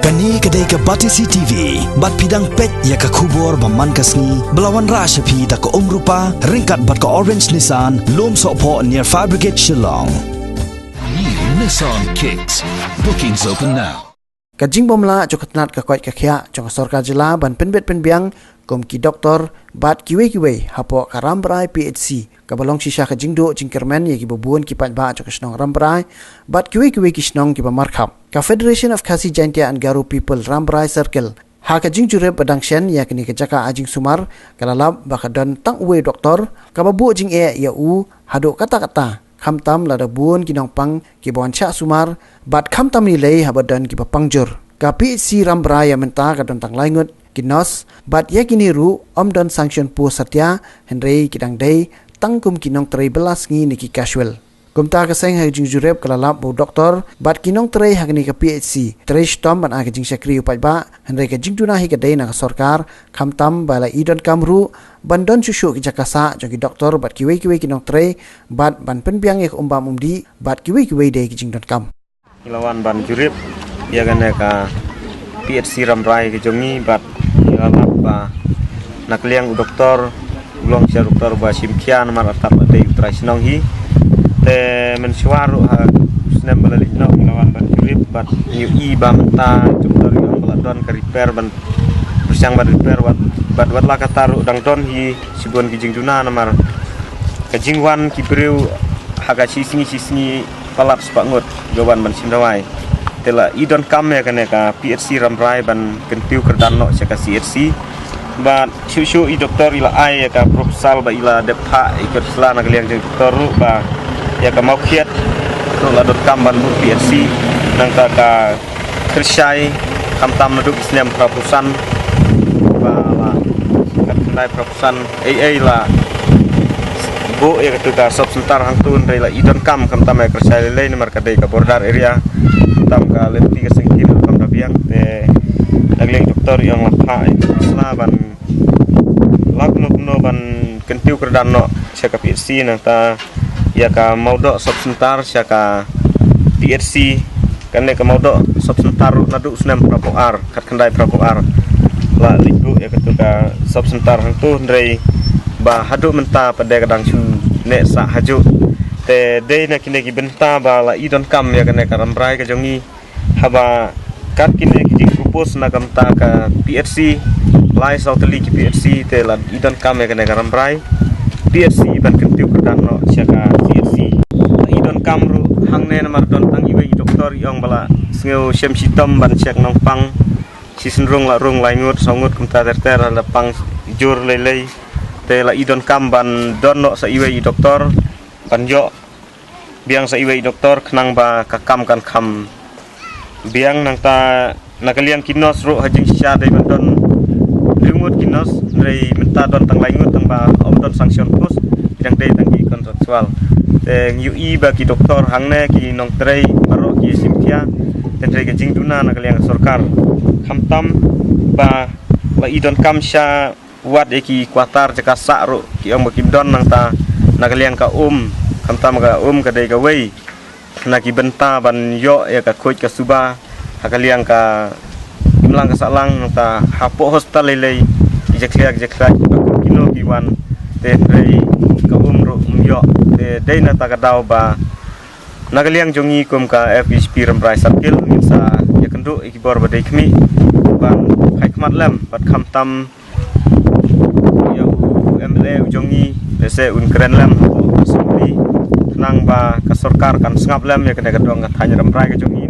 Kani kedai ke Batisi TV, bat pidang pet ya ke kubur baman kasni, belawan rasyapi tak ke rupa, ringkat bat ke Orange Nissan, lom sokpo near Fire Brigade Shillong. New Nissan Kicks. Bookings open now. Kajing bomla cokatnat kakwait kakia cok sorka jela ban penbet penbiang kom ki doktor bat kiwe hapo karambrai PHC kabalong sisa kajing do jingkermen ye ki bobuon ki pat ba cok snong rambrai bat kiwe ki snong ki bamarkhap ka Federation of Khasi Jaintia and Garo People Rambrai Circle ha kajing jure badangshen ya kini kejaka ajing sumar kalalab bakadon tang uwe doktor kababu jing ya u hado kata-kata khamtam lada buon kinong pang ki boncha sumar bat khamtam ni lei habadan ki papangjur kapi si rambrai ya menta kadon tang laingut kinos bat ya kini ru omdon sanction pu satya henry kidang dei tangkum kinong 13 ngi niki casual kumta ka seng ha jing jurep kalalap bu doktor bat kinong trei ha ni ka PHC trei stom ban a jing sakri upai ba henry ka jing tuna hi ka dei na sarkar khamtam bala idon kamru bandon susu ki jakasa jogi doktor bat kiwe kinong trei bat ban penbiang ek umbam umdi bat kiwe dei ki jing dot kam ilawan ban jurep ya gane ka PHC Rambrai ke jongi bat ilalap ba nakliang doktor ulong sia doktor ba simkian maratap dei trasinong hi te mensuaru ha snem balalik no ilawan ban jurep bat ui ba menta doktor yang baladon ka repair ban bersang ban repair bat la kataru dang don hi sibon kijing juna namar kajingwan kibreu haga sisni palat spangut gawan ban simdawai tela idon kam ya kane ka PHC Rambrai ban kentiu kerdan no saka CHC ba shu i doktor ila ai ya ka proposal ba ila depha ikut selana kalian doktor ba ya ka mau khiat ro la dot kam ban PHC nang ka kersyai kamtam naduk islam proposal ba la katnai proposal AA la bo ya ka sob sentar hantun dai la idon kam kamtam ya kersyai le nomor kadai ka border area tam ka lenti ka sengkir kam dabiang te nagleng doktor yang lapha islaban lagno ban kentiu kerdan no saka PHC nang ta ya ka maudo sob sentar saka PHC kan ka maudo sob sentar nadu snem prapoar kat kendai prapoar la libu ya ka sob sentar hang tu ndrei ba hadu menta pada kadang su ne sa haju te dei na kine ki benta ba la idon kam ya kane ka Rambrai ka jongi haba kat kine ki propose na kam ta ka PHC lai sauteli ki PHC te la idon kam ya kane ka Rambrai PHC ban kentiu kedan no siaka CHC idon kam ru hangne namar don tang iwe doktor yang bala sngeu sem sitom ban siak nong pang sisenrung la rung laingut songut kumta terter la pang jur lelei te la idon kam ban don no sa iwe doktor banjo biang sa iwe doktor kenang ba kakam kan kham biang nang ta nakalian kinos ro hajing sya dai bandon rimut kinos rei menta don tang laingut tang ba omdon sanction pus bidang dai tang ki kontraktual te ui ba ki doktor hangne ki nong trei baro ki simkia te trei ke jingduna nakalian sarkar khamtam ba la idon kam sya wat eki kwatar jakasa ro ki ong bakindon nang ta nakalian ka kamtam ka kadai ka wei naki benta ban yo ya ka khoj ka suba hakaliang ka imlang ka salang ta hapo hospital lelei jekliak kino kiwan te rei ka ro yo te deina ta ka dau ba nakaliang jongi kum ka FHP Rambrai Circle sa ya kendu ikibor ba dei khmi ban khai khmat lam bat kamtam ya MLA jongi lese un kren lam asumpi nang ba ka sarkar kan sngap lam ya kene ka dong ka thanya Rambrai ka jongi